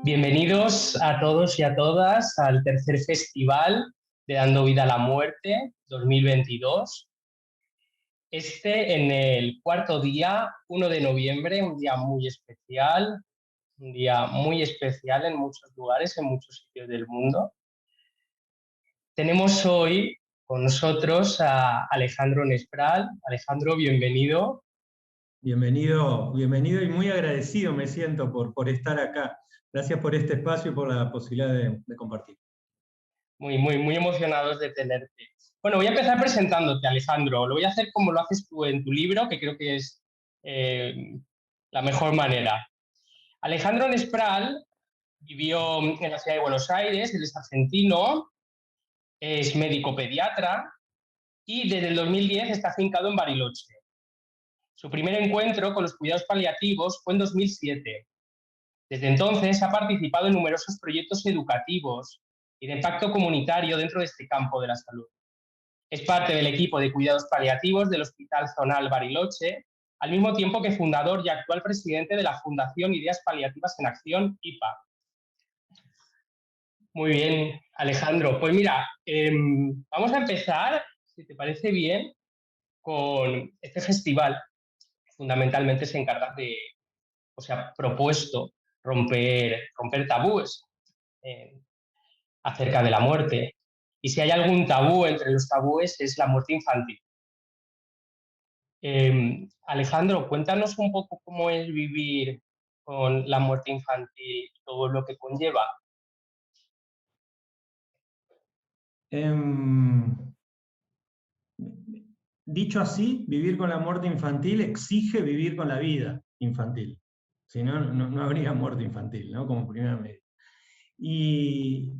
Bienvenidos a todos y a todas al tercer festival de Dando Vida a la Muerte 2022. En el cuarto día, 1 de noviembre, un día muy especial en muchos lugares, en muchos sitios del mundo. Tenemos hoy con nosotros a Alejandro Nespral. Alejandro, bienvenido. Bienvenido, bienvenido y muy agradecido me siento por estar acá. Gracias por este espacio y por la posibilidad de compartir. Muy emocionados de tenerte. Bueno, voy a empezar presentándote, Alejandro. Lo voy a hacer como lo haces tú en tu libro, que creo que es la mejor manera. Alejandro Nespral vivió en la ciudad de Buenos Aires, él es argentino, es médico pediatra y desde el 2010 está afincado en Bariloche. Su primer encuentro con los cuidados paliativos fue en 2007. Desde entonces ha participado en numerosos proyectos educativos y de impacto comunitario dentro de este campo de la salud. Es parte del equipo de cuidados paliativos del Hospital Zonal Bariloche, al mismo tiempo que fundador y actual presidente de la Fundación Ideas Paliativas en Acción, IPA. Muy bien, Alejandro. Pues mira, vamos a empezar, si te parece bien, con este festival. Fundamentalmente se encarga de, ha propuesto romper tabúes acerca de la muerte. Y si hay algún tabú entre los tabúes es la muerte infantil. Alejandro, cuéntanos un poco cómo es vivir con la muerte infantil y todo lo que conlleva. Dicho así, vivir con la muerte infantil exige vivir con la vida infantil. Si no, no habría muerte infantil, ¿no? Como primera medida. Y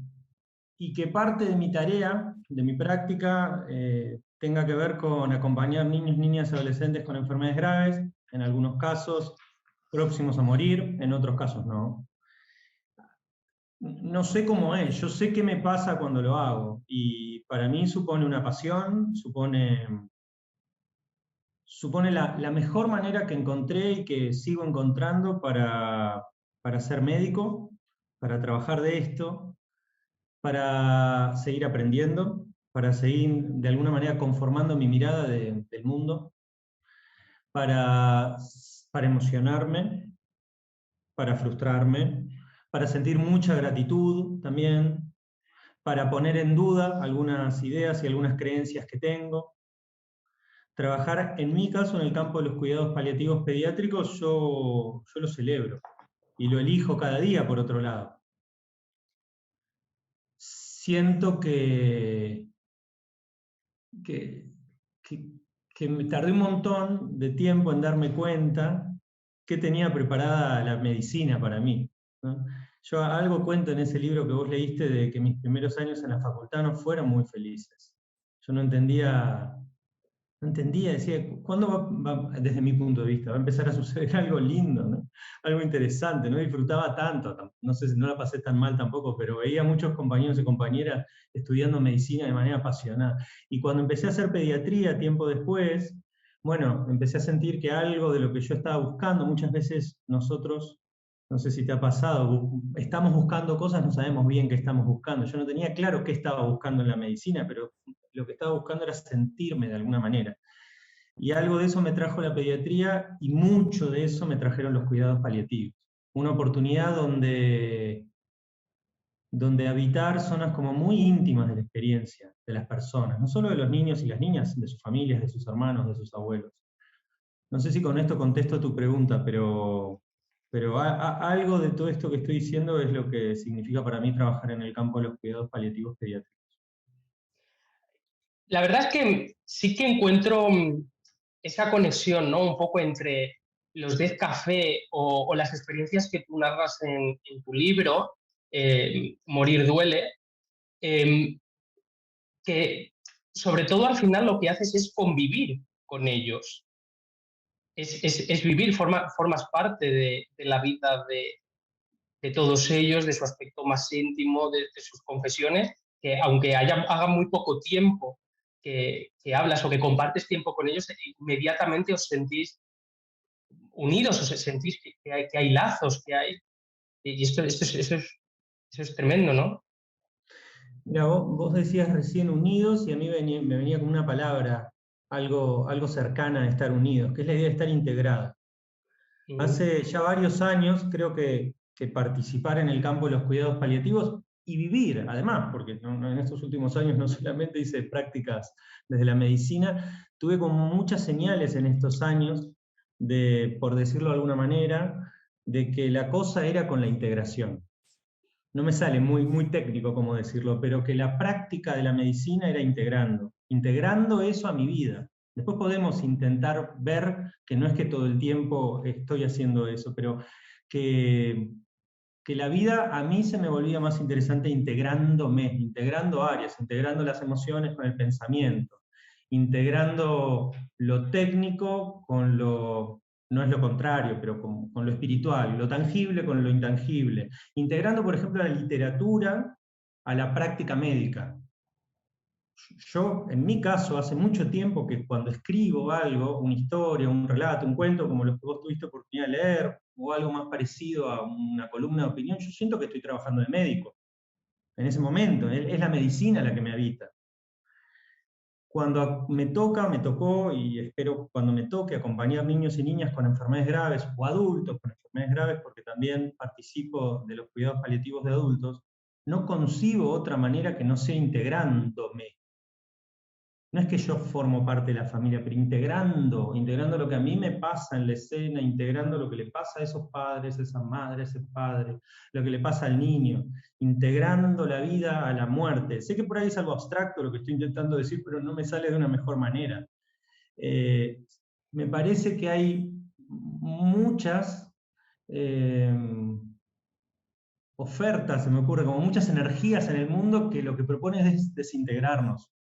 que parte de mi tarea, de mi práctica, tenga que ver con acompañar niños, niñas y adolescentes con enfermedades graves, en algunos casos próximos a morir, en otros casos no. No sé cómo es, yo sé qué me pasa cuando lo hago, y para mí supone una pasión, supone la mejor manera que encontré y que sigo encontrando para ser médico, para trabajar de esto, para seguir aprendiendo, para seguir de alguna manera conformando mi mirada del mundo, para emocionarme, para frustrarme, para sentir mucha gratitud también, para poner en duda algunas ideas y algunas creencias que tengo. Trabajar, en mi caso, en el campo de los cuidados paliativos pediátricos, yo lo celebro y lo elijo cada día, por otro lado. Siento que me tardé un montón de tiempo en darme cuenta que tenía preparada la medicina para mí, ¿no? Yo algo cuento en ese libro que vos leíste de que mis primeros años en la facultad no fueron muy felices. Yo no entendía, decía, ¿cuándo desde mi punto de vista, va a empezar a suceder algo lindo, ¿no? Algo interesante? No disfrutaba tanto, no sé si no la pasé tan mal tampoco, pero veía a muchos compañeros y compañeras estudiando medicina de manera apasionada. Y cuando empecé a hacer pediatría tiempo después, bueno, empecé a sentir que algo de lo que yo estaba buscando, muchas veces nosotros, no sé si te ha pasado, estamos buscando cosas, no sabemos bien qué estamos buscando. Yo no tenía claro qué estaba buscando en la medicina, pero lo que estaba buscando era sentirme de alguna manera. Y algo de eso me trajo la pediatría y mucho de eso me trajeron los cuidados paliativos. Una oportunidad donde habitar zonas como muy íntimas de la experiencia de las personas, no solo de los niños y las niñas, de sus familias, de sus hermanos, de sus abuelos. No sé si con esto contesto tu pregunta, pero algo de todo esto que estoy diciendo es lo que significa para mí trabajar en el campo de los cuidados paliativos pediátricos. La verdad es que sí que encuentro esa conexión, ¿no? Un poco entre los 10 café o las experiencias que tú narras en tu libro, Morir duele, que sobre todo al final lo que haces es convivir con ellos. Es vivir, formas parte de la vida de todos ellos, de su aspecto más íntimo, de sus confesiones, que aunque haga muy poco tiempo que hablas o que compartes tiempo con ellos, inmediatamente os sentís unidos, os sentís que hay lazos, que hay Y eso es tremendo, ¿no? Mira, vos decías recién unidos y a mí me venía con una palabra algo cercana a estar unidos, que es la idea de estar integrada. Mm, Hace ya varios años creo que participar en el campo de los cuidados paliativos y vivir, además, porque en estos últimos años no solamente hice prácticas desde la medicina, tuve como muchas señales en estos años de, por decirlo de alguna manera, de que la cosa era con la integración. No me sale muy técnico cómo decirlo, pero que la práctica de la medicina era integrando eso a mi vida. Después podemos intentar ver que no es que todo el tiempo estoy haciendo eso, pero que, que la vida a mí se me volvía más interesante integrándome, integrando áreas, integrando las emociones con el pensamiento, integrando lo técnico con lo, no es lo contrario, pero con lo espiritual, lo tangible con lo intangible, integrando, por ejemplo, la literatura a la práctica médica. Yo, en mi caso, hace mucho tiempo que cuando escribo algo, una historia, un relato, un cuento, como los que vos tuviste oportunidad de leer, o algo más parecido a una columna de opinión, yo siento que estoy trabajando de médico. En ese momento, es la medicina la que me habita. Cuando me tocó, y espero cuando me toque acompañar niños y niñas con enfermedades graves, o adultos con enfermedades graves, porque también participo de los cuidados paliativos de adultos, no concibo otra manera que no sea integrándome. No es que yo formo parte de la familia, pero integrando lo que a mí me pasa en la escena, integrando lo que le pasa a esos padres, esas madres, ese padre, lo que le pasa al niño, integrando la vida a la muerte. Sé que por ahí es algo abstracto lo que estoy intentando decir, pero no me sale de una mejor manera. Eh, Me parece que hay muchas eh, ofertas, se me ocurre, como muchas energías en el mundo que lo que proponen es desintegrarnos.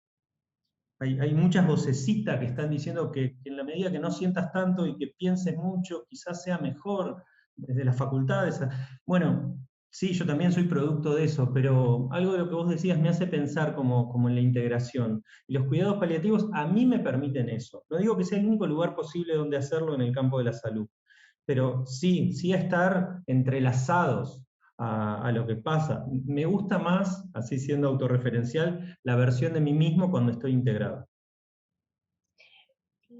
Hay muchas vocecitas que están diciendo que en la medida que no sientas tanto y que pienses mucho, quizás sea mejor desde las facultades. Bueno, sí, yo también soy producto de eso, pero algo de lo que vos decías me hace pensar como en la integración. Y los cuidados paliativos a mí me permiten eso. No digo que sea el único lugar posible donde hacerlo en el campo de la salud, pero sí estar entrelazados a lo que pasa. Me gusta más, así siendo autorreferencial, la versión de mí mismo cuando estoy integrado.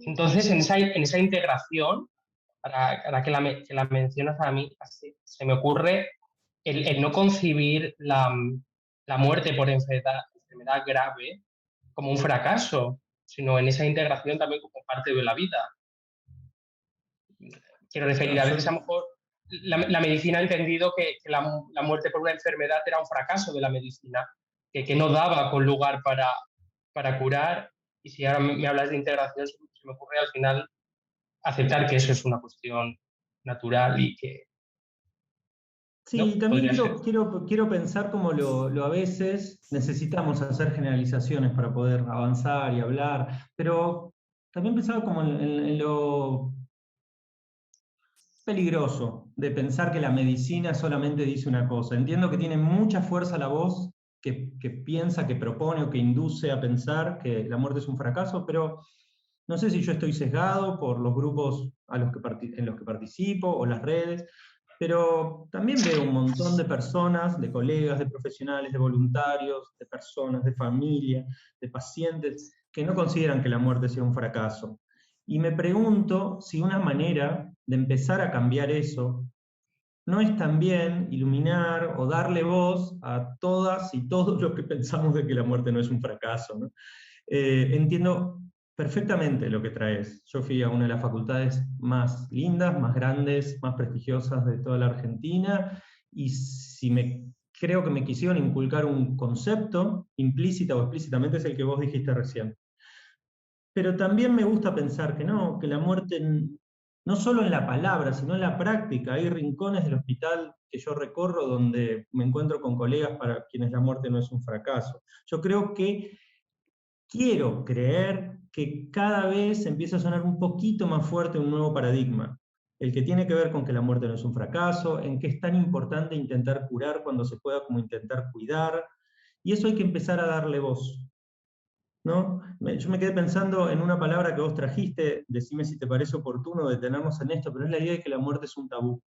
Entonces, en esa integración, ahora que la mencionas a mí, así, se me ocurre el no concebir la muerte por enfermedad grave como un fracaso, sino en esa integración también como parte de la vida. Quiero referir, a veces a lo mejor la medicina ha entendido que la muerte por una enfermedad era un fracaso de la medicina, que no daba con lugar para curar, y si ahora me hablas de integración, se me ocurre al final aceptar que eso es una cuestión natural y que Sí, no también podría ser. quiero pensar como lo a veces necesitamos hacer generalizaciones para poder avanzar y hablar, pero también pensaba como en lo peligroso de pensar que la medicina solamente dice una cosa. Entiendo que tiene mucha fuerza la voz que piensa, que propone o que induce a pensar que la muerte es un fracaso, pero no sé si yo estoy sesgado por los grupos en los que participo o las redes, pero también veo un montón de personas, de colegas, de profesionales, de voluntarios, de personas, de familia, de pacientes, que no consideran que la muerte sea un fracaso. Y me pregunto si una manera de empezar a cambiar eso no es también iluminar o darle voz a todas y todos los que pensamos de que la muerte no es un fracaso, ¿no? Entiendo perfectamente lo que traes. Yo fui a una de las facultades más lindas, más grandes, más prestigiosas de toda la Argentina, y si creo que me quisieron inculcar un concepto, implícita o explícitamente, es el que vos dijiste recién. Pero también me gusta pensar que no, que la muerte, no solo en la palabra, sino en la práctica. Hay rincones del hospital que yo recorro donde me encuentro con colegas para quienes la muerte no es un fracaso. Yo creo que quiero creer que cada vez empieza a sonar un poquito más fuerte un nuevo paradigma, el que tiene que ver con que la muerte no es un fracaso, en que es tan importante intentar curar cuando se pueda como intentar cuidar, y eso hay que empezar a darle voz, ¿no? Yo me quedé pensando en una palabra que vos trajiste, decime si te parece oportuno detenernos en esto, pero es la idea de que la muerte es un tabú,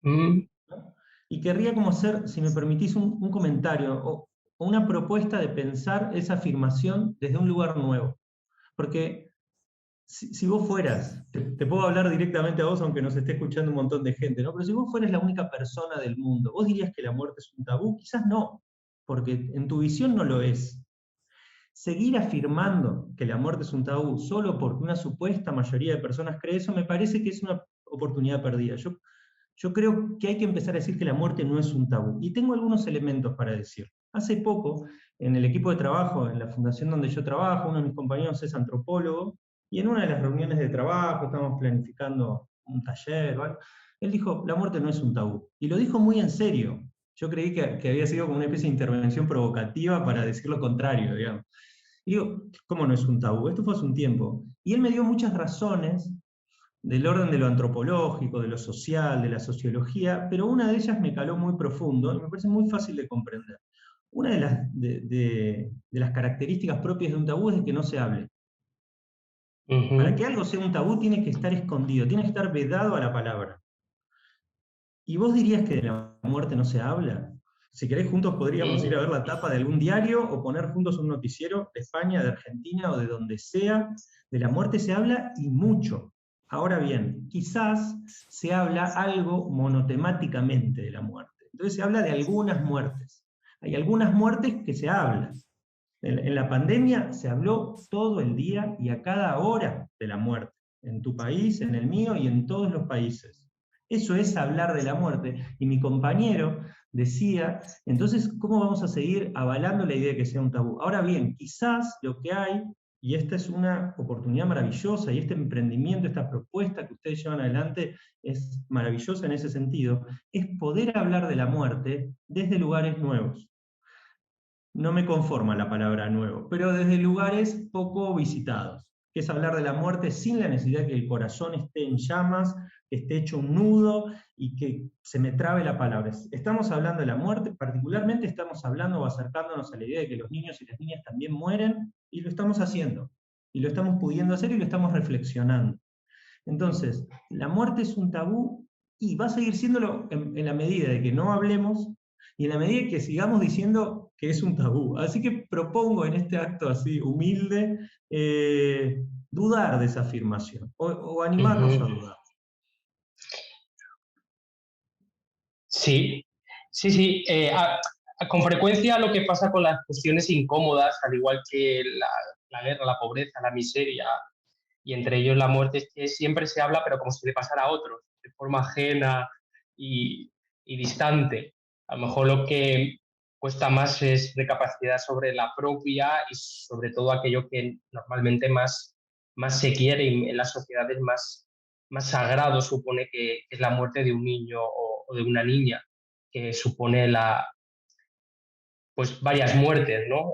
Mm, ¿no? Y querría como hacer, si me permitís, un comentario o una propuesta de pensar esa afirmación desde un lugar nuevo. Porque si vos fueras, te puedo hablar directamente a vos, aunque nos esté escuchando un montón de gente, ¿no? Pero si vos fueras la única persona del mundo, ¿vos dirías que la muerte es un tabú? Quizás no, porque en tu visión no lo es. Seguir afirmando que la muerte es un tabú solo porque una supuesta mayoría de personas cree eso, me parece que es una oportunidad perdida. Yo creo que hay que empezar a decir que la muerte no es un tabú. Y tengo algunos elementos para decir. Hace poco, en el equipo de trabajo, en la fundación donde yo trabajo, uno de mis compañeros es antropólogo, y en una de las reuniones de trabajo, estábamos planificando un taller o algo, él dijo, la muerte no es un tabú. Y lo dijo muy en serio. Yo creí que había sido como una especie de intervención provocativa para decir lo contrario, digamos. Y digo, ¿cómo no es un tabú? Esto fue hace un tiempo. Y él me dio muchas razones del orden de lo antropológico, de lo social, de la sociología, pero una de ellas me caló muy profundo y me parece muy fácil de comprender. Una de las características propias de un tabú es de que no se hable. Para que algo sea un tabú tiene que estar escondido, tiene que estar vedado a la palabra. ¿Y vos dirías que de la muerte no se habla? Si querés, juntos podríamos ir a ver la tapa de algún diario o poner juntos un noticiero de España, de Argentina o de donde sea. De la muerte se habla y mucho. Ahora bien, quizás se habla algo monotemáticamente de la muerte. Entonces se habla de algunas muertes. Hay algunas muertes que se hablan. En la pandemia se habló todo el día y a cada hora de la muerte, en tu país, en el mío y en todos los países. Eso es hablar de la muerte. Y mi compañero decía, entonces, ¿cómo vamos a seguir avalando la idea de que sea un tabú? Ahora bien, quizás lo que hay, y esta es una oportunidad maravillosa, y este emprendimiento, esta propuesta que ustedes llevan adelante es maravillosa en ese sentido, es poder hablar de la muerte desde lugares nuevos. No me conforma la palabra nuevo, pero desde lugares poco visitados, que es hablar de la muerte sin la necesidad de que el corazón esté en llamas, que esté hecho un nudo y que se me trabe la palabra. Estamos hablando de la muerte, particularmente estamos hablando o acercándonos a la idea de que los niños y las niñas también mueren, y lo estamos haciendo, y lo estamos pudiendo hacer y lo estamos reflexionando. Entonces, la muerte es un tabú y va a seguir siéndolo en la medida de que no hablemos y en la medida que sigamos diciendo que es un tabú. Así que propongo en este acto así humilde dudar de esa afirmación o animarnos a dudar. Sí, sí, sí. Con frecuencia lo que pasa con las cuestiones incómodas, al igual que la guerra, la pobreza, la miseria, y entre ellos la muerte, es que siempre se habla, pero como si le pasara a otros, de forma ajena y, y distante. A lo mejor lo que cuesta más es recapacidad sobre la propia y sobre todo aquello que normalmente más se quiere y en las sociedades más sagrado supone que es la muerte de un niño o de una niña, que supone pues varias muertes, ¿no?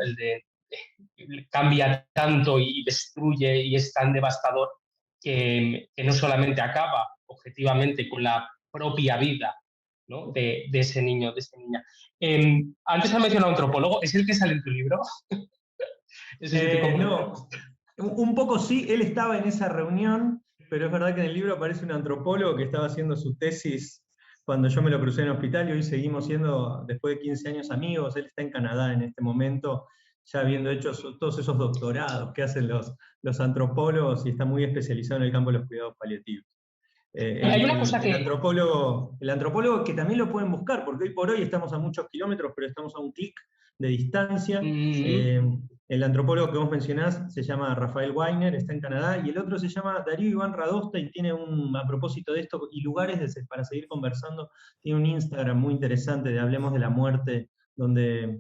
Cambia tanto y destruye y es tan devastador que no solamente acaba objetivamente con la propia vida, ¿no? de ese niño, de esa niña. Antes has mencionado a un antropólogo, ¿es el que sale en tu libro? ¿Es el que te No, un poco sí, él estaba en esa reunión, pero es verdad que en el libro aparece un antropólogo que estaba haciendo su tesis cuando yo me lo crucé en el hospital y hoy seguimos siendo, después de 15 años, amigos. Él está en Canadá en este momento, ya habiendo hecho todos esos doctorados que hacen los antropólogos y está muy especializado en el campo de los cuidados paliativos. Hay una cosa que... El antropólogo que también lo pueden buscar, porque hoy por hoy estamos a muchos kilómetros, pero estamos a un clic de distancia. El antropólogo que vos mencionás se llama Rafael Weiner, está en Canadá, y el otro se llama Darío Iván Radosta y tiene a propósito de esto, y lugares para seguir conversando, tiene un Instagram muy interesante de Hablemos de la Muerte, donde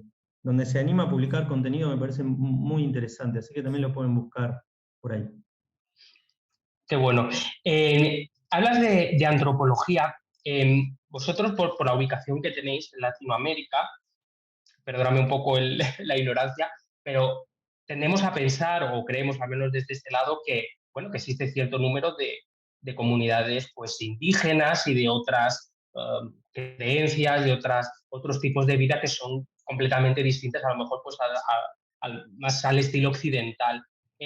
se anima a publicar contenido, me parece muy interesante, así que también lo pueden buscar por ahí. Qué bueno. Hablas de antropología. Vosotros, por la ubicación que tenéis en Latinoamérica, perdóname un poco la ignorancia, pero tendemos a pensar, o creemos al menos desde este lado, que, bueno, que existe cierto número de comunidades pues, indígenas y de otras creencias, de otros tipos de vida que son completamente distintas, a lo mejor pues, más al estilo occidental.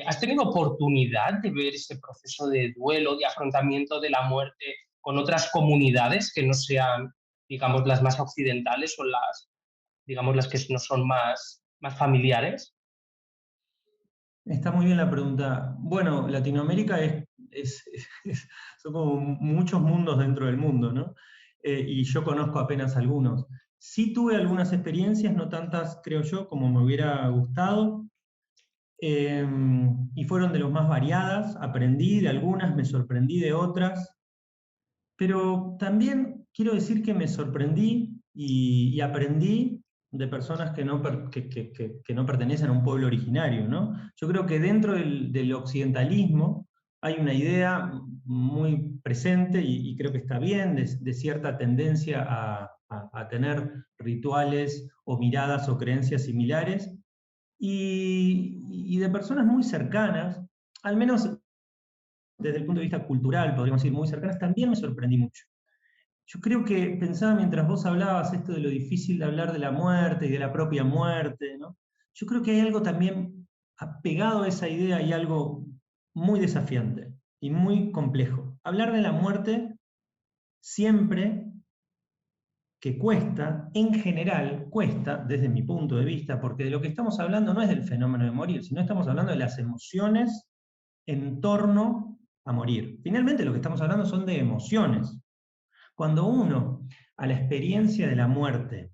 ¿Has tenido oportunidad de ver ese proceso de duelo, de afrontamiento de la muerte con otras comunidades que no sean digamos, las más occidentales o las, digamos, las que no son más familiares? Está muy bien la pregunta. Bueno, Latinoamérica son como muchos mundos dentro del mundo, ¿no? Y yo conozco apenas algunos. Sí tuve algunas experiencias, no tantas, creo yo, como me hubiera gustado, y fueron de los más variadas. Aprendí de algunas, me sorprendí de otras, pero también quiero decir que me sorprendí y aprendí de personas que no pertenecen a un pueblo originario, ¿no? Yo creo que dentro del occidentalismo hay una idea muy presente y creo que está bien, de cierta tendencia a tener rituales o miradas o creencias similares, y de personas muy cercanas, al menos desde el punto de vista cultural, podríamos decir, muy cercanas, también me sorprendí mucho. Yo creo que pensaba mientras vos hablabas esto de lo difícil de hablar de la muerte y de la propia muerte, ¿no? Yo creo que hay algo también apegado a esa idea, hay algo muy desafiante y muy complejo. Hablar de la muerte siempre que cuesta, en general cuesta, desde mi punto de vista, porque de lo que estamos hablando no es del fenómeno de morir, sino estamos hablando de las emociones en torno a morir. Finalmente lo que estamos hablando son de emociones. Cuando uno a la experiencia de la muerte,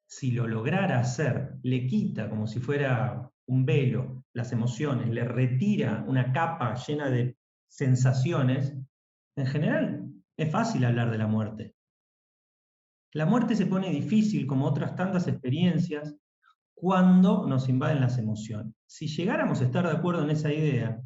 si lo lograra hacer, le quita como si fuera un velo las emociones, le retira una capa llena de sensaciones, en general es fácil hablar de la muerte. La muerte se pone difícil, como otras tantas experiencias, cuando nos invaden las emociones. Si llegáramos a estar de acuerdo en esa idea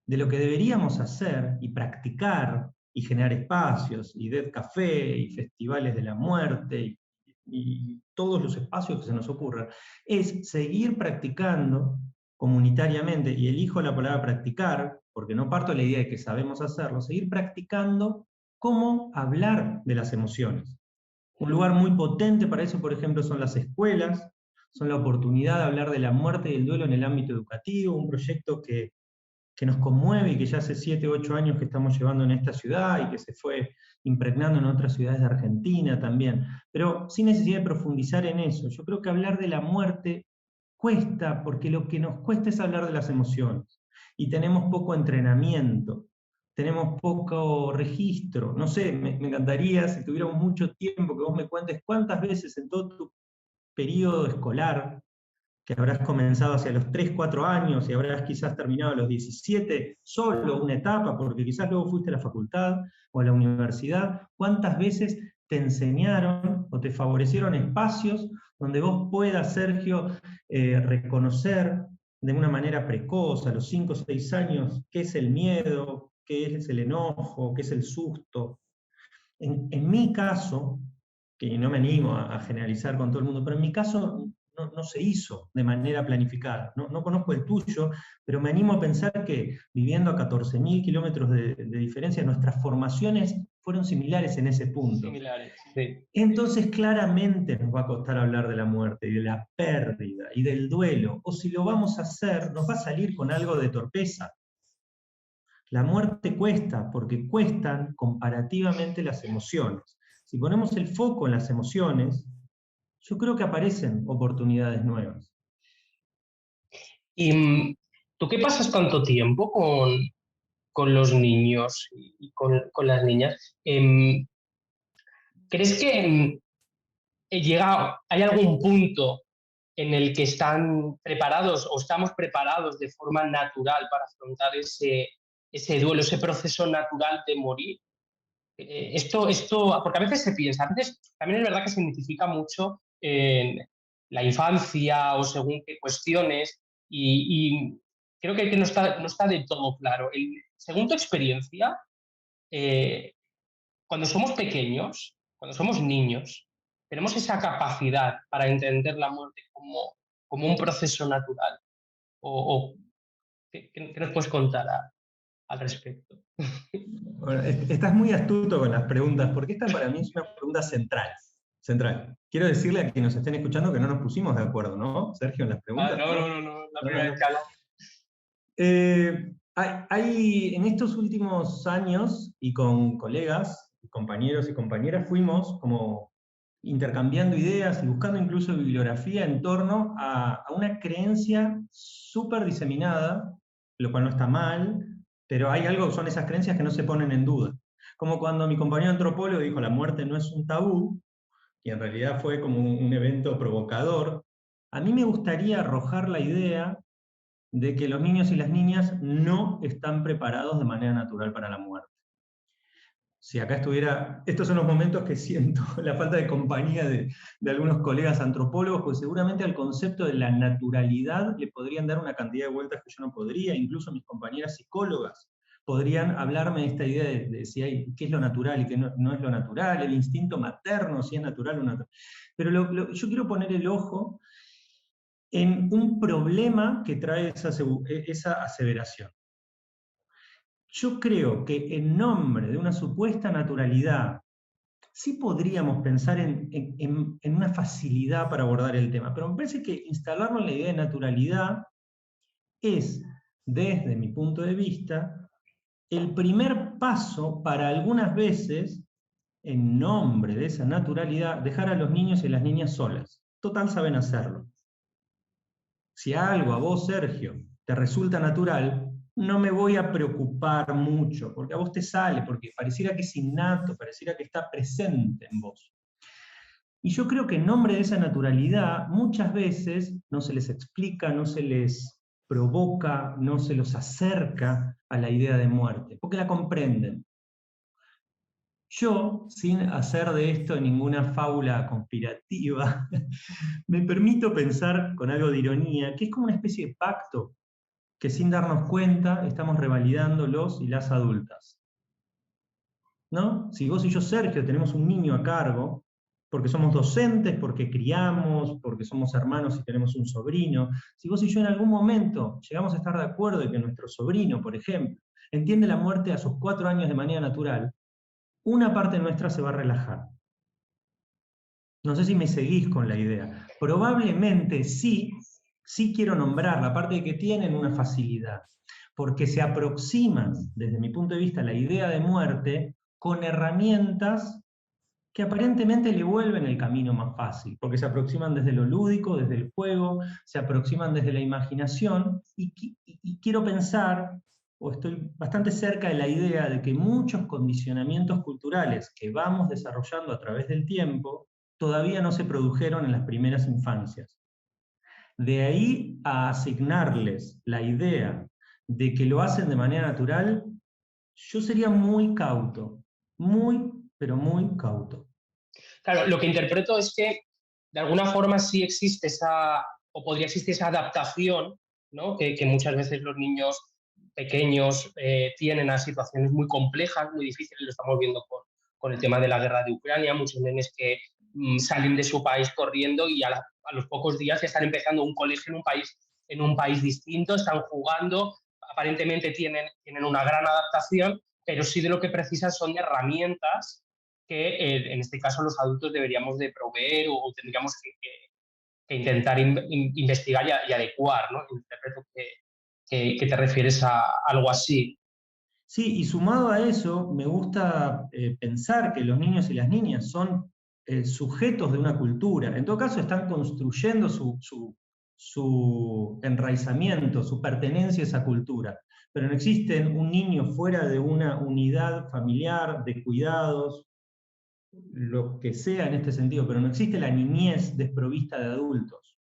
de lo que deberíamos hacer y practicar y generar espacios y Dead Café y festivales de la muerte y todos los espacios que se nos ocurran, es seguir practicando comunitariamente, y elijo la palabra practicar, porque no parto de la idea de que sabemos hacerlo, seguir practicando cómo hablar de las emociones. Un lugar muy potente para eso, por ejemplo, son las escuelas, son la oportunidad de hablar de la muerte y el duelo en el ámbito educativo, un proyecto que nos conmueve y que ya hace 7 u 8 años que estamos llevando en esta ciudad y que se fue impregnando en otras ciudades de Argentina también, pero sin necesidad de profundizar en eso. Yo creo que hablar de la muerte cuesta, porque lo que nos cuesta es hablar de las emociones, y tenemos poco entrenamiento, tenemos poco registro. No sé, me encantaría, si tuviéramos mucho tiempo, que vos me cuentes cuántas veces en todo tu periodo escolar, que habrás comenzado hacia los 3 4 años y habrás quizás terminado a los 17, solo una etapa, porque quizás luego fuiste a la facultad o a la universidad, ¿cuántas veces te enseñaron o te favorecieron espacios donde vos puedas, Sergio, reconocer de una manera precoz, a los 5 o 6 años, qué es el miedo, qué es el enojo, qué es el susto? En mi caso, que no me animo a generalizar con todo el mundo, pero en mi caso no se hizo de manera planificada. No conozco el tuyo, pero me animo a pensar que viviendo a 14.000 kilómetros de diferencia, nuestras formaciones fueron similares en ese punto. Similares, sí. Entonces claramente nos va a costar hablar de la muerte y de la pérdida y del duelo, o si lo vamos a hacer, nos va a salir con algo de torpeza. La muerte cuesta, porque cuestan comparativamente las emociones. Si ponemos el foco en las emociones, yo creo que aparecen oportunidades nuevas. ¿Y tú qué pasas tanto tiempo con los niños y con las niñas? ¿Crees que hay algún punto en el que están preparados o estamos preparados de forma natural para afrontar ese duelo, ese proceso natural de morir? Porque a veces se piensa, a veces también es verdad que se identifica mucho en la infancia o según qué cuestiones, y creo que no está del todo claro. Según tu experiencia, eh, cuando somos pequeños, cuando somos niños, tenemos esa capacidad para entender la muerte como un proceso natural. O ¿qué nos puedes contar al respecto? Bueno, estás muy astuto con las preguntas, porque esta para mí es una pregunta central. Central. Quiero decirle a quienes nos estén escuchando que no nos pusimos de acuerdo, ¿no, Sergio, en las preguntas? No, la primera vez que hablamos. En estos últimos años, y con colegas, compañeros y compañeras, fuimos como intercambiando ideas y buscando incluso bibliografía en torno a una creencia súper diseminada, lo cual no está mal, pero hay algo, son esas creencias que no se ponen en duda. Como cuando mi compañero antropólogo dijo la muerte no es un tabú, y en realidad fue como un evento provocador, a mí me gustaría arrojar la idea de que los niños y las niñas no están preparados de manera natural para la muerte. Si acá estuviera, estos son los momentos que siento la falta de compañía de algunos colegas antropólogos, pues seguramente al concepto de la naturalidad le podrían dar una cantidad de vueltas que yo no podría, incluso mis compañeras psicólogas podrían hablarme de esta idea de si hay, qué es lo natural y qué no es lo natural, el instinto materno, si es natural o no. Pero yo quiero poner el ojo en un problema que trae esa aseveración. Yo creo que en nombre de una supuesta naturalidad, sí podríamos pensar en una facilidad para abordar el tema, pero me parece que instalarnos en la idea de naturalidad es, desde mi punto de vista, el primer paso para algunas veces, en nombre de esa naturalidad, dejar a los niños y las niñas solas. Total saben hacerlo. Si algo a vos, Sergio, te resulta natural, no me voy a preocupar mucho, porque a vos te sale, porque pareciera que es innato, pareciera que está presente en vos. Y yo creo que en nombre de esa naturalidad, muchas veces no se les explica, no se les provoca, no se los acerca a la idea de muerte, porque la comprenden. Yo, sin hacer de esto ninguna fábula conspirativa, me permito pensar con algo de ironía, que es como una especie de pacto que sin darnos cuenta estamos revalidando los y las adultas. ¿No? Si vos y yo, Sergio, tenemos un niño a cargo, porque somos docentes, porque criamos, porque somos hermanos y tenemos un sobrino, si vos y yo en algún momento llegamos a estar de acuerdo de que nuestro sobrino, por ejemplo, entiende la muerte a sus 4 años de manera natural, una parte nuestra se va a relajar. No sé si me seguís con la idea. Probablemente sí quiero nombrar la parte de que tienen una facilidad, porque se aproximan, desde mi punto de vista, a la idea de muerte con herramientas que aparentemente le vuelven el camino más fácil, porque se aproximan desde lo lúdico, desde el juego, se aproximan desde la imaginación, y quiero pensar, o estoy bastante cerca de la idea de que muchos condicionamientos culturales que vamos desarrollando a través del tiempo todavía no se produjeron en las primeras infancias. De ahí a asignarles la idea de que lo hacen de manera natural, yo sería muy cauto, muy, pero muy cauto. Claro, lo que interpreto es que de alguna forma sí existe esa, o podría existir esa adaptación, ¿no? Que muchas veces los niños pequeños tienen a situaciones muy complejas, muy difíciles, lo estamos viendo con el tema de la guerra de Ucrania, muchos nenes que salen de su país corriendo y a los pocos días ya están empezando un colegio en un país distinto, están jugando, aparentemente tienen una gran adaptación, pero sí de lo que precisan son de herramientas que en este caso los adultos deberíamos de proveer o tendríamos que intentar investigar y adecuar, ¿no? Interpreto que te refieres a algo así. Sí, y sumado a eso, me gusta pensar que los niños y las niñas son sujetos de una cultura. En todo caso, están construyendo su enraizamiento, su pertenencia a esa cultura. Pero no existe un niño fuera de una unidad familiar, de cuidados, lo que sea en este sentido, pero no existe la niñez desprovista de adultos.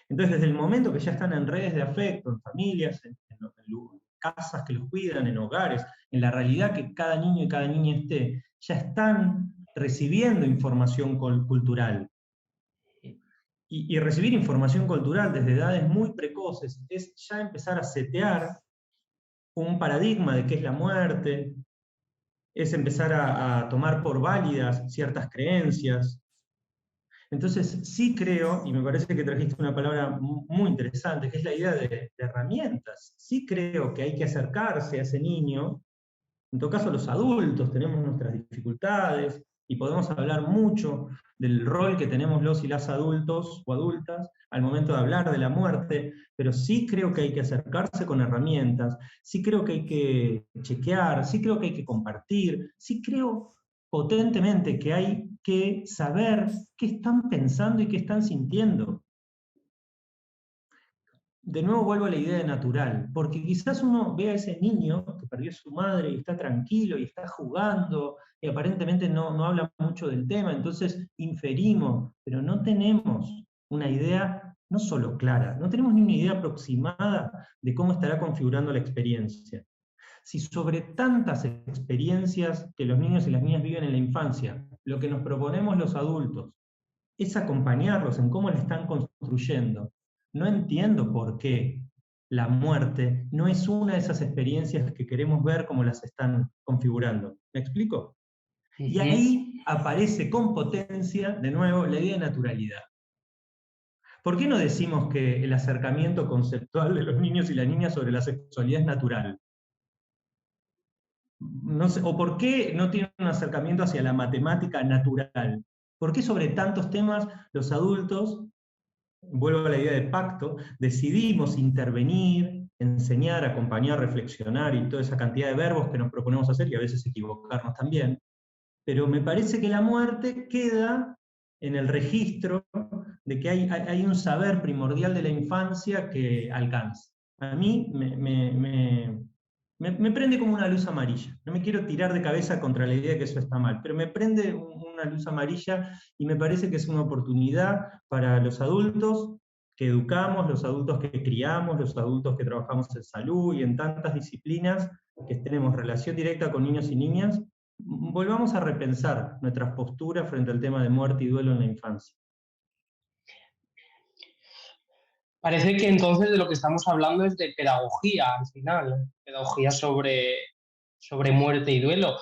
Entonces, desde el momento que ya están en redes de afecto, en familias, en casas que los cuidan, en hogares, en la realidad que cada niño y cada niña esté, ya están recibiendo información cultural. Y recibir información cultural desde edades muy precoces es ya empezar a setear un paradigma de qué es la muerte, es empezar a tomar por válidas ciertas creencias. Entonces, sí creo, y me parece que trajiste una palabra muy interesante, que es la idea de herramientas. Sí creo que hay que acercarse a ese niño. En todo caso, los adultos tenemos nuestras dificultades y podemos hablar mucho del rol que tenemos los y las adultos o adultas al momento de hablar de la muerte, pero sí creo que hay que acercarse con herramientas, sí creo que hay que chequear, sí creo que hay que compartir, sí creo potentemente que hay que saber qué están pensando y qué están sintiendo. De nuevo vuelvo a la idea de natural, porque quizás uno ve a ese niño que perdió a su madre y está tranquilo y está jugando y aparentemente no habla mucho del tema, entonces inferimos, pero no tenemos una idea no solo clara, no tenemos ni una idea aproximada de cómo estará configurando la experiencia. Si sobre tantas experiencias que los niños y las niñas viven en la infancia, lo que nos proponemos los adultos es acompañarlos en cómo la están construyendo, no entiendo por qué la muerte no es una de esas experiencias que queremos ver cómo las están configurando. ¿Me explico? Y ahí aparece con potencia, de nuevo, la idea de naturalidad. ¿Por qué no decimos que el acercamiento conceptual de los niños y las niñas sobre la sexualidad es natural? No sé, ¿o por qué no tienen un acercamiento hacia la matemática natural? ¿Por qué sobre tantos temas los adultos, vuelvo a la idea de pacto, decidimos intervenir, enseñar, acompañar, reflexionar y toda esa cantidad de verbos que nos proponemos hacer y a veces equivocarnos también? Pero me parece que la muerte queda en el registro de que hay un saber primordial de la infancia que alcanza. A mí me prende como una luz amarilla. No me quiero tirar de cabeza contra la idea de que eso está mal, pero me prende una luz amarilla y me parece que es una oportunidad para los adultos que educamos, los adultos que criamos, los adultos que trabajamos en salud y en tantas disciplinas que tenemos relación directa con niños y niñas, volvamos a repensar nuestras posturas frente al tema de muerte y duelo en la infancia. Parece que entonces de lo que estamos hablando es de pedagogía al final, pedagogía sobre muerte y duelo.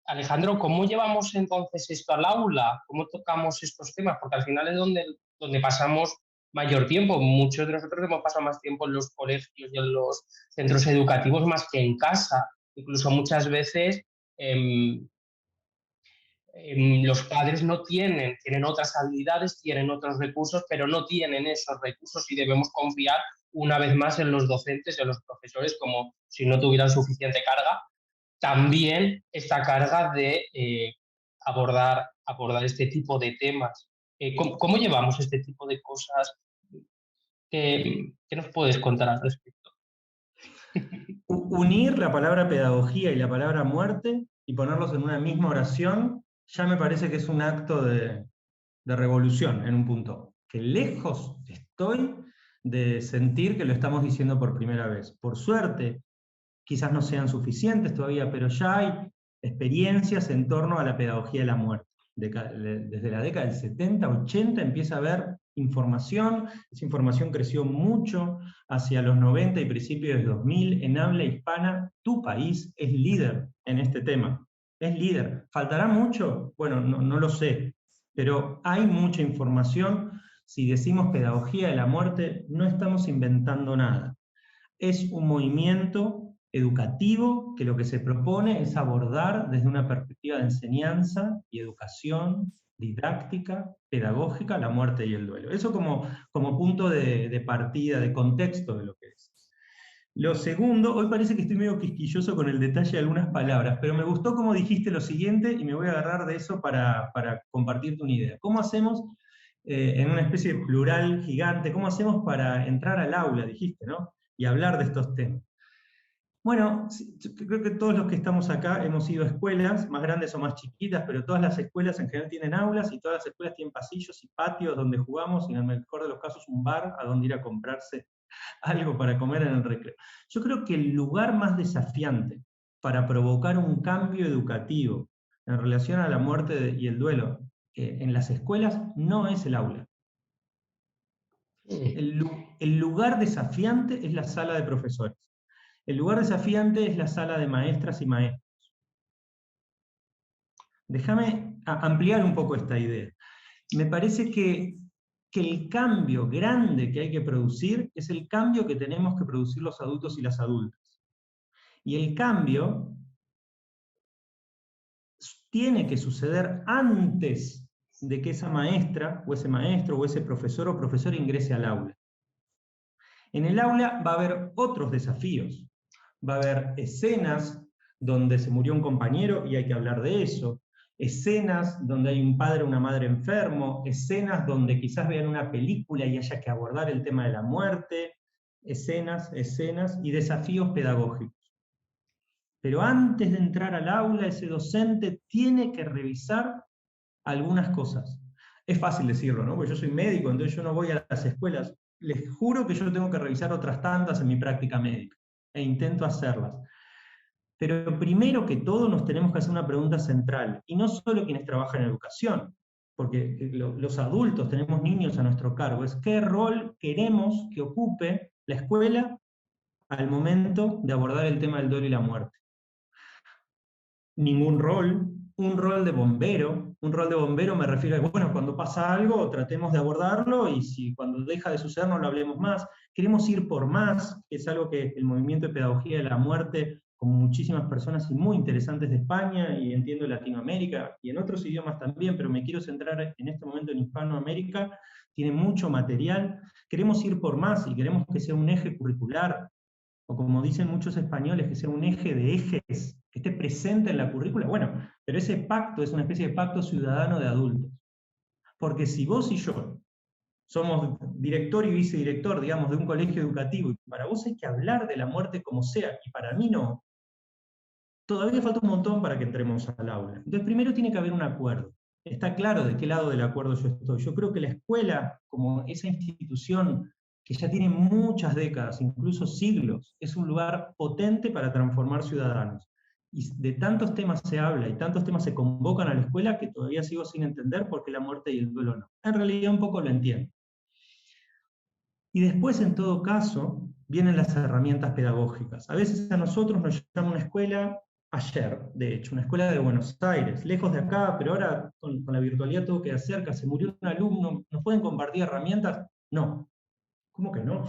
Alejandro, ¿cómo llevamos entonces esto al aula? ¿Cómo tocamos estos temas? Porque al final es donde pasamos mayor tiempo. Muchos de nosotros hemos pasado más tiempo en los colegios y en los centros educativos más que en casa. Incluso muchas veces los padres no tienen otras habilidades, tienen otros recursos, pero no tienen esos recursos y debemos confiar una vez más en los docentes, en los profesores, como si no tuvieran suficiente carga. También esta carga de abordar este tipo de temas. ¿Cómo llevamos este tipo de cosas? ¿Qué nos puedes contar al respecto? Unir la palabra pedagogía y la palabra muerte y ponerlos en una misma oración ya me parece que es un acto de revolución en un punto. Que lejos estoy de sentir que lo estamos diciendo por primera vez. Por suerte, quizás no sean suficientes todavía, pero ya hay experiencias en torno a la pedagogía de la muerte. Desde la década del 70, 80 empieza a haber información, esa información creció mucho hacia los 90 y principios del 2000 en habla hispana. Tu país es líder en este tema, es líder. ¿Faltará mucho? Bueno, no lo sé, pero hay mucha información. Si decimos pedagogía de la muerte, no estamos inventando nada. Es un movimiento educativo que lo que se propone es abordar desde una perspectiva de enseñanza y educación, didáctica, pedagógica, la muerte y el duelo. Eso como punto de partida, de contexto de lo que es. Lo segundo, hoy parece que estoy medio quisquilloso con el detalle de algunas palabras, pero me gustó cómo dijiste lo siguiente y me voy a agarrar de eso para compartirte una idea. ¿Cómo hacemos en una especie de plural gigante, cómo hacemos para entrar al aula, dijiste, ¿no? Y hablar de estos temas? Bueno, yo creo que todos los que estamos acá hemos ido a escuelas, más grandes o más chiquitas, pero todas las escuelas en general tienen aulas y todas las escuelas tienen pasillos y patios donde jugamos y en el mejor de los casos un bar a donde ir a comprarse algo para comer en el recreo. Yo creo que el lugar más desafiante para provocar un cambio educativo en relación a la muerte y el duelo en las escuelas no es el aula. El lugar desafiante es la sala de profesores. El lugar desafiante es la sala de maestras y maestros. Déjame ampliar un poco esta idea. Me parece que el cambio grande que hay que producir es el cambio que tenemos que producir los adultos y las adultas. Y el cambio tiene que suceder antes de que esa maestra, o ese maestro, o ese profesor o profesora ingrese al aula. En el aula va a haber otros desafíos. Va a haber escenas donde se murió un compañero y hay que hablar de eso, escenas donde hay un padre o una madre enfermo, escenas donde quizás vean una película y haya que abordar el tema de la muerte, escenas y desafíos pedagógicos. Pero antes de entrar al aula, ese docente tiene que revisar algunas cosas. Es fácil decirlo, ¿no? Porque yo soy médico, entonces yo no voy a las escuelas. Les juro que yo tengo que revisar otras tantas en mi práctica médica, e intento hacerlas. Pero primero que todo nos tenemos que hacer una pregunta central, y no solo quienes trabajan en educación, porque los adultos tenemos niños a nuestro cargo, es qué rol queremos que ocupe la escuela al momento de abordar el tema del duelo y la muerte. Ningún rol, un rol de bombero me refiero a, bueno, cuando pasa algo tratemos de abordarlo y si cuando deja de suceder no lo hablemos más. Queremos ir por más, que es algo que el movimiento de pedagogía de la muerte, con muchísimas personas y muy interesantes de España y entiendo de Latinoamérica y en otros idiomas también, pero me quiero centrar en este momento en Hispanoamérica, tiene mucho material. Queremos ir por más y queremos que sea un eje curricular, o como dicen muchos españoles, que sea un eje de ejes, que esté presente en la currícula. Bueno, pero ese pacto es una especie de pacto ciudadano de adultos. Porque si vos y yo somos director y vicedirector, digamos, de un colegio educativo, y para vos hay que hablar de la muerte como sea, y para mí no, todavía falta un montón para que entremos al aula. Entonces, primero tiene que haber un acuerdo. Está claro de qué lado del acuerdo yo estoy. Yo creo que la escuela, como esa institución que ya tiene muchas décadas, incluso siglos, es un lugar potente para transformar ciudadanos. Y de tantos temas se habla y tantos temas se convocan a la escuela que todavía sigo sin entender por qué la muerte y el duelo no. En realidad un poco lo entiendo. Y después, en todo caso, vienen las herramientas pedagógicas. A veces a nosotros nos llama una escuela, ayer, de hecho, una escuela de Buenos Aires, lejos de acá, pero ahora con la virtualidad todo queda cerca, se murió un alumno, ¿nos pueden compartir herramientas? No. ¿Cómo que no?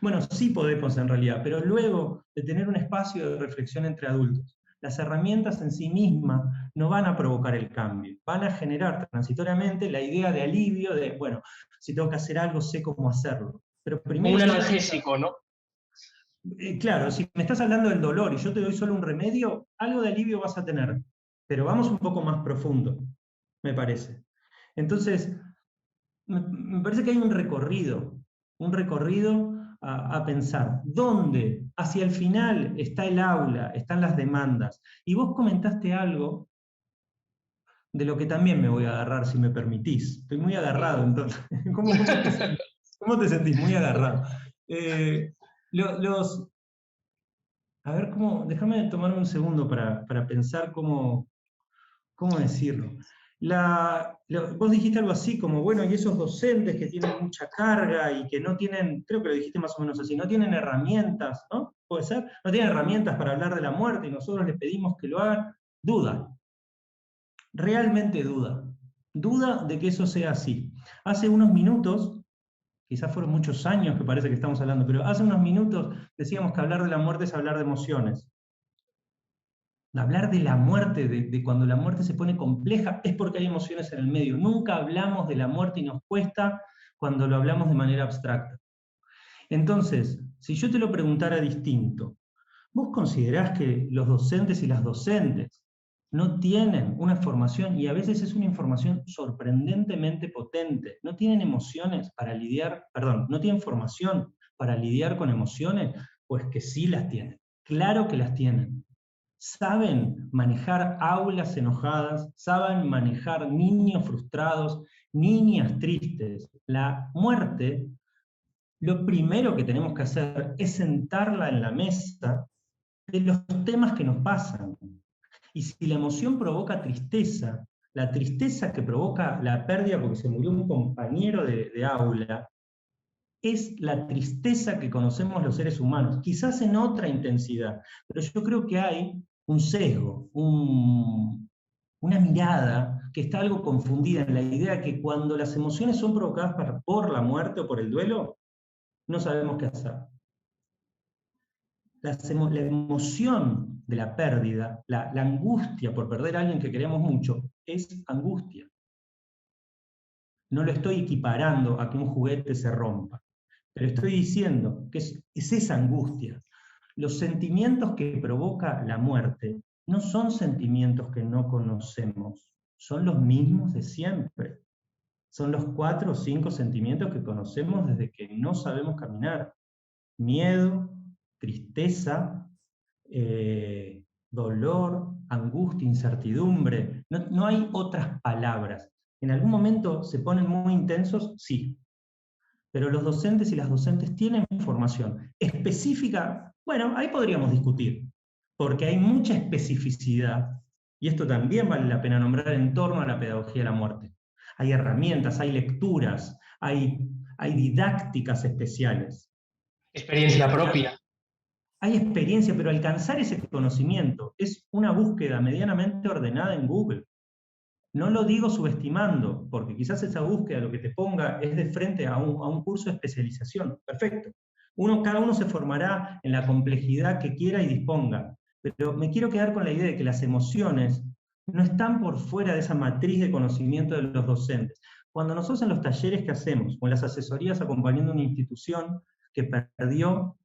Bueno, sí podemos en realidad, pero luego de tener un espacio de reflexión entre adultos, las herramientas en sí mismas no van a provocar el cambio, van a generar transitoriamente la idea de alivio de, bueno, si tengo que hacer algo, sé cómo hacerlo. Pero primero, Un analgésico, ¿no? claro, si me estás hablando del dolor y yo te doy solo un remedio, algo de alivio vas a tener, pero vamos un poco más profundo, me parece. Entonces, me parece que hay un recorrido a pensar. ¿Dónde? Hacia el final está el aula, están las demandas. Y vos comentaste algo de lo que también me voy a agarrar, si me permitís. Estoy muy agarrado, entonces. ¿Cómo te sentís? Muy agarrado. A ver, déjame tomarme un segundo para pensar cómo decirlo. Vos dijiste algo así como, bueno, y esos docentes que tienen mucha carga y que no tienen, creo que lo dijiste más o menos así, no tienen herramientas, ¿no? ¿Puede ser? No tienen herramientas para hablar de la muerte y nosotros les pedimos que lo hagan. Duda. Realmente duda. Duda de que eso sea así. Hace unos minutos, quizás fueron muchos años que parece que estamos hablando, pero hace unos minutos decíamos que hablar de la muerte es hablar de emociones. Hablar de la muerte, de cuando la muerte se pone compleja, es porque hay emociones en el medio. Nunca hablamos de la muerte y nos cuesta cuando lo hablamos de manera abstracta. Entonces, si yo te lo preguntara distinto, ¿vos considerás que los docentes y las docentes no tienen una formación, y a veces es una información sorprendentemente potente, no tienen emociones para lidiar, perdón, no tienen formación para lidiar con emociones? Pues que sí las tienen, claro que las tienen. Saben manejar aulas enojadas, saben manejar niños frustrados, niñas tristes. La muerte, lo primero que tenemos que hacer es sentarla en la mesa de los temas que nos pasan. Y si la emoción provoca tristeza, la tristeza que provoca la pérdida porque se murió un compañero de aula, es la tristeza que conocemos los seres humanos, quizás en otra intensidad, pero yo creo que hay un sesgo, una mirada que está algo confundida en la idea que cuando las emociones son provocadas por la muerte o por el duelo, no sabemos qué hacer. La emoción de la pérdida, la angustia por perder a alguien que queremos mucho, es angustia. No lo estoy equiparando a que un juguete se rompa, pero estoy diciendo que es esa angustia. Los sentimientos que provoca la muerte no son sentimientos que no conocemos, son los mismos de siempre. Son los 4 o 5 sentimientos que conocemos desde que no sabemos caminar. Miedo, tristeza, dolor, angustia, incertidumbre. No, no hay otras palabras. ¿En algún momento se ponen muy intensos? Sí. Pero los docentes y las docentes tienen formación específica. Bueno, ahí podríamos discutir, porque hay mucha especificidad, y esto también vale la pena nombrar en torno a la pedagogía de la muerte. Hay herramientas, hay lecturas, hay didácticas especiales. Experiencia propia. Hay experiencia, pero alcanzar ese conocimiento es una búsqueda medianamente ordenada en Google. No lo digo subestimando, porque quizás esa búsqueda lo que te ponga es de frente a un curso de especialización. Perfecto. Cada uno se formará en la complejidad que quiera y disponga. Pero me quiero quedar con la idea de que las emociones no están por fuera de esa matriz de conocimiento de los docentes. Cuando nosotros en los talleres que hacemos, o en las asesorías acompañando a una institución que perdió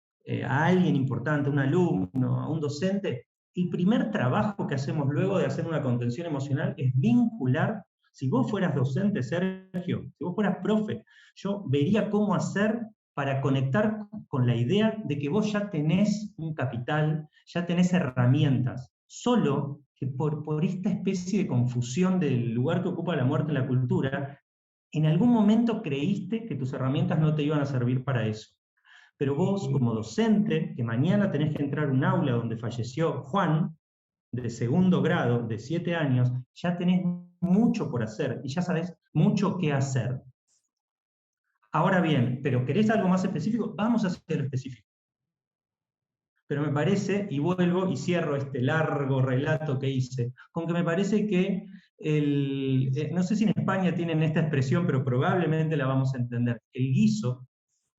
a alguien importante, a un alumno, a un docente, el primer trabajo que hacemos luego de hacer una contención emocional es vincular. Si vos fueras docente, Sergio, si vos fueras profe, yo vería cómo hacer para conectar con la idea de que vos ya tenés un capital, ya tenés herramientas, solo que por esta especie de confusión del lugar que ocupa la muerte en la cultura, en algún momento creíste que tus herramientas no te iban a servir para eso. Pero vos, como docente, que mañana tenés que entrar a un aula donde falleció Juan, de segundo grado, de 7 años, ya tenés mucho por hacer y ya sabés mucho qué hacer. Ahora bien, ¿pero querés algo más específico? Vamos a hacer lo específico. Pero me parece, y vuelvo y cierro este largo relato que hice, con que me parece que, no sé si en España tienen esta expresión, pero probablemente la vamos a entender, el guiso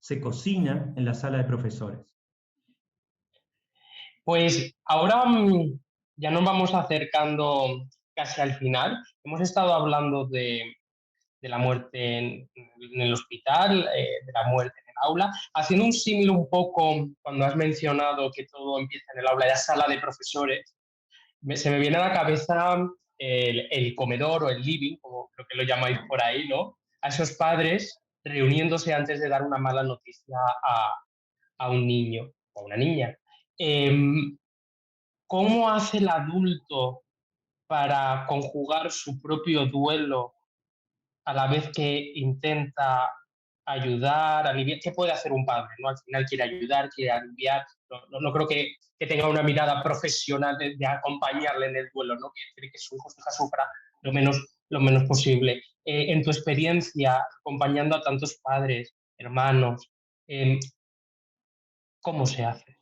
se cocina en la sala de profesores. Pues ahora ya nos vamos acercando casi al final. Hemos estado hablando de la muerte en el hospital, de la muerte en el aula, haciendo un símil un poco cuando has mencionado que todo empieza en el aula y la sala de profesores. Se me viene a la cabeza el comedor o el living, como lo que lo llamáis por ahí, ¿no? A esos padres reuniéndose antes de dar una mala noticia a un niño o a una niña. ¿Cómo hace el adulto para conjugar su propio duelo a la vez que intenta ayudar, aliviar? ¿Qué puede hacer un padre? ¿No? Al final quiere ayudar, quiere aliviar. No creo que tenga una mirada profesional de acompañarle en el duelo, ¿no? Quiere que su hijo o su hija sufra lo menos posible. En tu experiencia, acompañando a tantos padres, hermanos, ¿cómo se hace?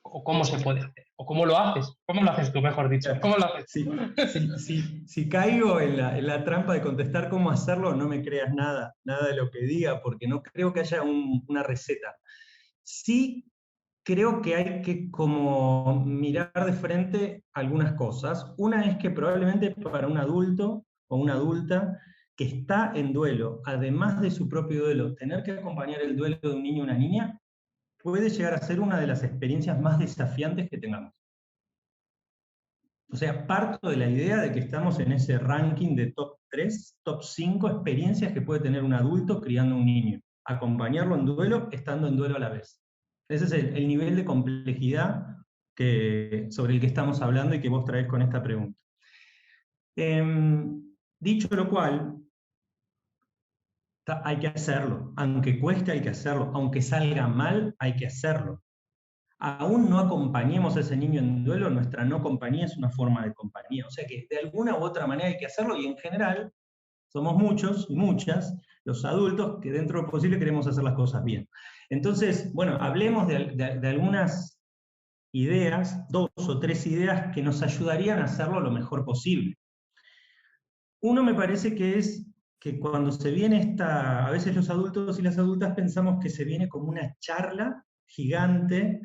¿O cómo se puede hacer? ¿O cómo lo haces? ¿Cómo lo haces tú, mejor dicho? ¿Cómo lo haces tú? Si caigo en la trampa de contestar cómo hacerlo, no me creas nada de lo que diga, porque no creo que haya una receta. Sí creo que hay que como mirar de frente algunas cosas. Una es que probablemente para un adulto o una adulta que está en duelo, además de su propio duelo, tener que acompañar el duelo de un niño o una niña, puede llegar a ser una de las experiencias más desafiantes que tengamos. O sea, parto de la idea de que estamos en ese ranking de top 3, top 5 experiencias que puede tener un adulto criando a un niño. Acompañarlo en duelo, estando en duelo a la vez. Ese es el nivel de complejidad sobre el que estamos hablando y que vos traés con esta pregunta. Dicho lo cual, hay que hacerlo. Aunque cueste, hay que hacerlo. Aunque salga mal, hay que hacerlo. Aún no acompañemos a ese niño en duelo, nuestra no compañía es una forma de compañía. O sea que de alguna u otra manera hay que hacerlo y en general somos muchos y muchas los adultos que dentro de lo posible queremos hacer las cosas bien. Entonces, bueno, hablemos de algunas ideas, 2 o 3 ideas que nos ayudarían a hacerlo lo mejor posible. Uno me parece que es que cuando se viene a veces los adultos y las adultas pensamos que se viene como una charla gigante,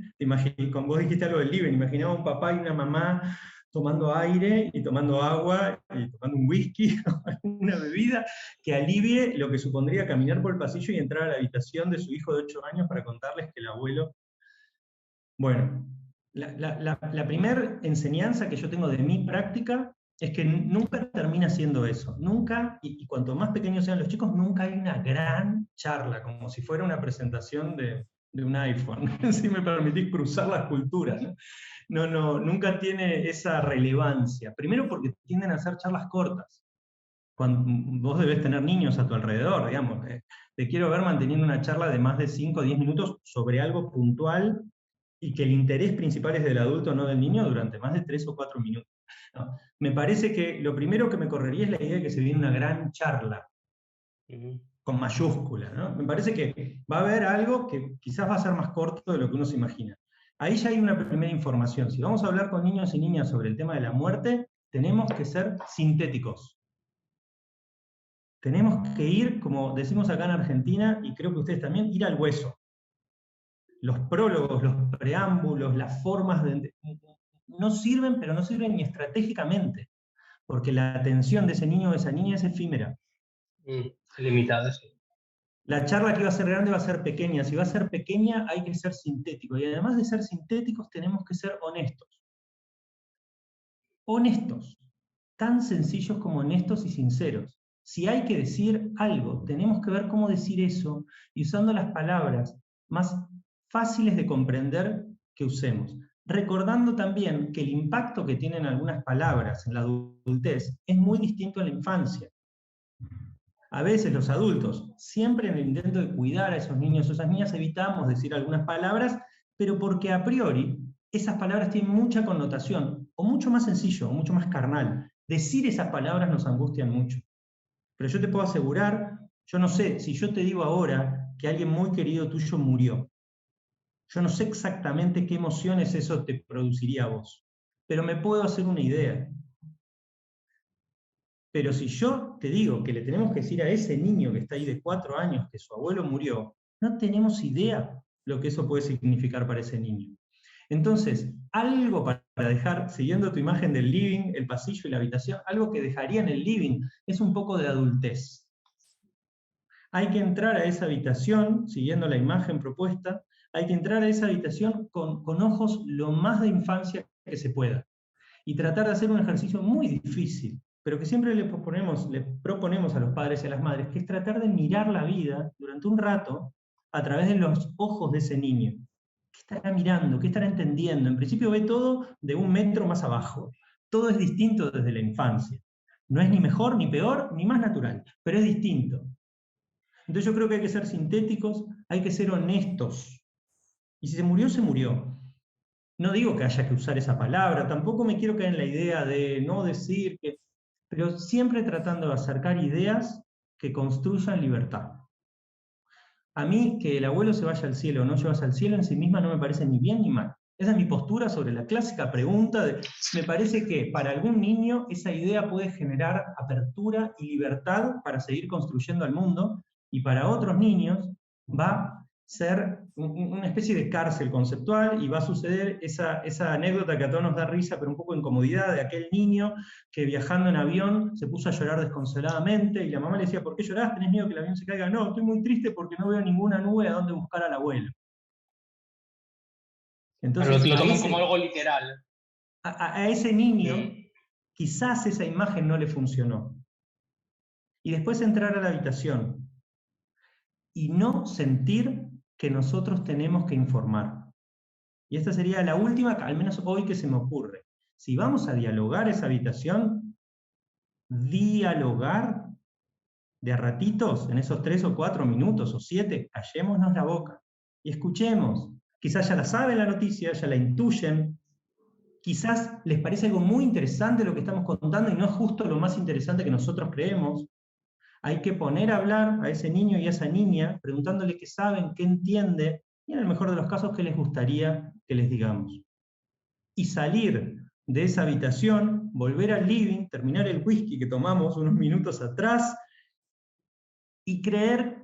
como vos dijiste algo del living, imaginaba un papá y una mamá tomando aire y tomando agua y tomando un whisky o una bebida que alivie lo que supondría caminar por el pasillo y entrar a la habitación de su hijo de 8 años para contarles que el abuelo... Bueno, La primera enseñanza que yo tengo de mi práctica es que nunca termina siendo eso. Nunca, y cuanto más pequeños sean los chicos, nunca hay una gran charla, como si fuera una presentación de un iPhone, si me permitís cruzar las culturas, ¿no? Nunca tiene esa relevancia. Primero porque tienden a ser charlas cortas. Cuando vos debés tener niños a tu alrededor, digamos. Te quiero ver manteniendo una charla de más de 5 o 10 minutos sobre algo puntual y que el interés principal es del adulto, no del niño, durante más de 3 o 4 minutos, ¿no? Me parece que lo primero que me correría es la idea de que se viene una gran charla, con mayúscula, ¿no? Me parece que va a haber algo que quizás va a ser más corto de lo que uno se imagina. Ahí ya hay una primera información. Si vamos a hablar con niños y niñas sobre el tema de la muerte, tenemos que ser sintéticos. Tenemos que ir, como decimos acá en Argentina, y creo que ustedes también, ir al hueso. Los prólogos, los preámbulos, las formas no sirven, pero no sirven ni estratégicamente, porque la atención de ese niño o de esa niña es efímera. Limitada, sí. La charla que va a ser grande va a ser pequeña. Si va a ser pequeña, hay que ser sintético. Y además de ser sintéticos, tenemos que ser honestos. Honestos. Tan sencillos como honestos y sinceros. Si hay que decir algo, tenemos que ver cómo decir eso y usando las palabras más fáciles de comprender que usemos. Recordando también que el impacto que tienen algunas palabras en la adultez es muy distinto a la infancia. A veces los adultos, siempre en el intento de cuidar a esos niños o esas niñas, evitamos decir algunas palabras, pero porque a priori esas palabras tienen mucha connotación, o mucho más sencillo, o mucho más carnal. Decir esas palabras nos angustian mucho. Pero yo te puedo asegurar, yo no sé, si yo te digo ahora que alguien muy querido tuyo murió, yo no sé exactamente qué emociones eso te produciría a vos, pero me puedo hacer una idea. Pero si yo te digo que le tenemos que decir a ese niño que está ahí de 4 años que su abuelo murió, no tenemos idea lo que eso puede significar para ese niño. Entonces, algo para dejar, siguiendo tu imagen del living, el pasillo y la habitación, algo que dejaría en el living es un poco de adultez. Hay que entrar a esa habitación, siguiendo la imagen propuesta, hay que entrar a esa habitación con ojos lo más de infancia que se pueda y tratar de hacer un ejercicio muy difícil, pero que siempre le proponemos a los padres y a las madres, que es tratar de mirar la vida durante un rato a través de los ojos de ese niño. ¿Qué estará mirando? ¿Qué estará entendiendo? En principio ve todo de 1 metro más abajo. Todo es distinto desde la infancia. No es ni mejor, ni peor, ni más natural, pero es distinto. Entonces yo creo que hay que ser sintéticos, hay que ser honestos. Y si se murió, se murió. No digo que haya que usar esa palabra, tampoco me quiero caer en la idea de no decir que, pero siempre tratando de acercar ideas que construyan libertad. A mí, que el abuelo se vaya al cielo o no se vaya al cielo en sí misma no me parece ni bien ni mal. Esa es mi postura sobre la clásica pregunta de, me parece que para algún niño esa idea puede generar apertura y libertad para seguir construyendo el mundo, y para otros niños va a ser una especie de cárcel conceptual y va a suceder esa anécdota que a todos nos da risa, pero un poco de incomodidad, de aquel niño que viajando en avión se puso a llorar desconsoladamente y la mamá le decía, ¿por qué llorás? ¿Tenés miedo que el avión se caiga? No, estoy muy triste porque no veo ninguna nube a dónde buscar al abuelo. Entonces, Pero lo toman como algo literal. A ese niño quizás esa imagen no le funcionó. Y después entrar a la habitación y no sentir que nosotros tenemos que informar. Y esta sería la última, al menos hoy, que se me ocurre. Si vamos a dialogar esa habitación, dialogar de a ratitos, en esos 3 o 4 minutos o 7, callémonos la boca y escuchemos. Quizás ya la saben la noticia, ya la intuyen, quizás les parece algo muy interesante lo que estamos contando y no es justo lo más interesante que nosotros creemos. Hay que poner a hablar a ese niño y a esa niña, preguntándole qué saben, qué entiende, y en el mejor de los casos, qué les gustaría que les digamos. Y salir de esa habitación, volver al living, terminar el whisky que tomamos unos minutos atrás, y creer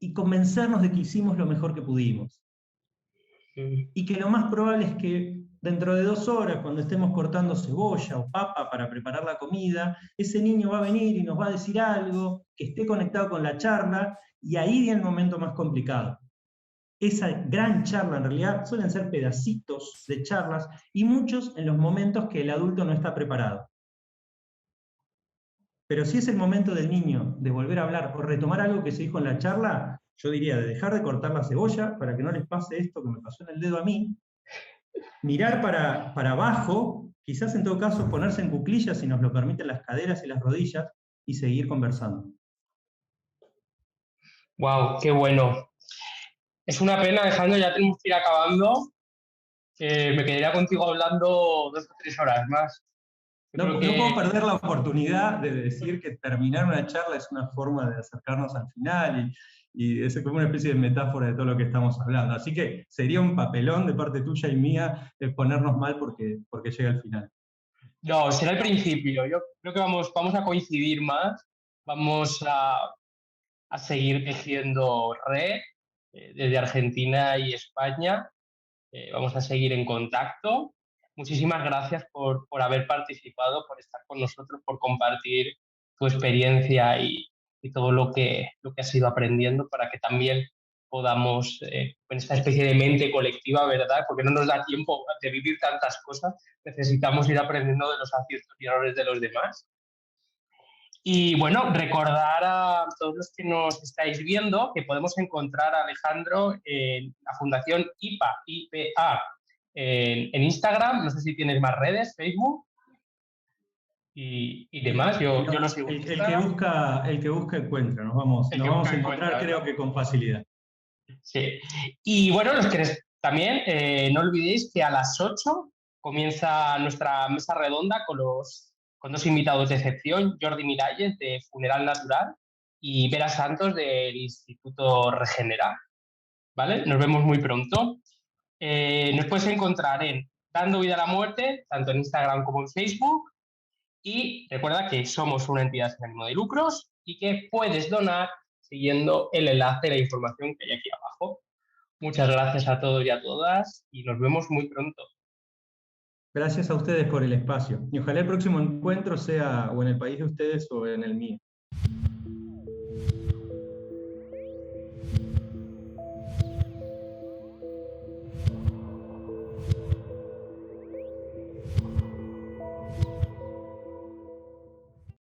y convencernos de que hicimos lo mejor que pudimos. Y que lo más probable es que dentro de 2 horas, cuando estemos cortando cebolla o papa para preparar la comida, ese niño va a venir y nos va a decir algo, que esté conectado con la charla, y ahí viene el momento más complicado. esa gran charla, en realidad suelen ser pedacitos de charlas, y muchos en los momentos que el adulto no está preparado. Pero si es el momento del niño de volver a hablar o retomar algo que se dijo en la charla, yo diría de dejar de cortar la cebolla para que no les pase esto que me pasó en el dedo a mí, mirar para abajo, quizás en todo caso ponerse en cuclillas si nos lo permiten las caderas y las rodillas, y seguir conversando. Wow, qué bueno. Es una pena, Alejandro, ya tenemos que ir acabando. Me quedaría contigo hablando 2 o 3 horas más. Yo No, creo no puedo que perder la oportunidad de decir que terminar una charla es una forma de acercarnos al final y es como una especie de metáfora de todo lo que estamos hablando. Así que sería un papelón de parte tuya y mía ponernos mal porque llega el final. no, será el principio. Yo creo que vamos a coincidir más. Vamos a seguir tejiendo red desde Argentina y España. Vamos a seguir en contacto. Muchísimas gracias por haber participado, por estar con nosotros, por compartir tu experiencia y todo lo que has ido aprendiendo para que también podamos, con esta especie de mente colectiva, ¿verdad? Porque no nos da tiempo de vivir tantas cosas, necesitamos ir aprendiendo de los aciertos y errores de los demás. Y bueno, recordar a todos los que nos estáis viendo que podemos encontrar a Alejandro en la Fundación IPA en Instagram. No sé si tienes más redes, Facebook y demás. Yo lo sigo en Instagram. El que busca encuentra, El nos que vamos busca a encontrar encuentra, creo ¿verdad? que con facilidad. Sí. Y bueno, también no olvidéis que a las 8 comienza nuestra mesa redonda con 2 invitados de excepción, Jordi Miralles de Funeral Natural y Vera Santos del Instituto Regenerar. ¿Vale? Nos vemos muy pronto. Nos puedes encontrar en Dando Vida a la Muerte, tanto en Instagram como en Facebook. Y recuerda que somos una entidad sin ánimo de lucros y que puedes donar siguiendo el enlace de la información que hay aquí abajo. Muchas gracias a todos y a todas y nos vemos muy pronto. Gracias a ustedes por el espacio. Y ojalá el próximo encuentro sea o en el país de ustedes o en el mío.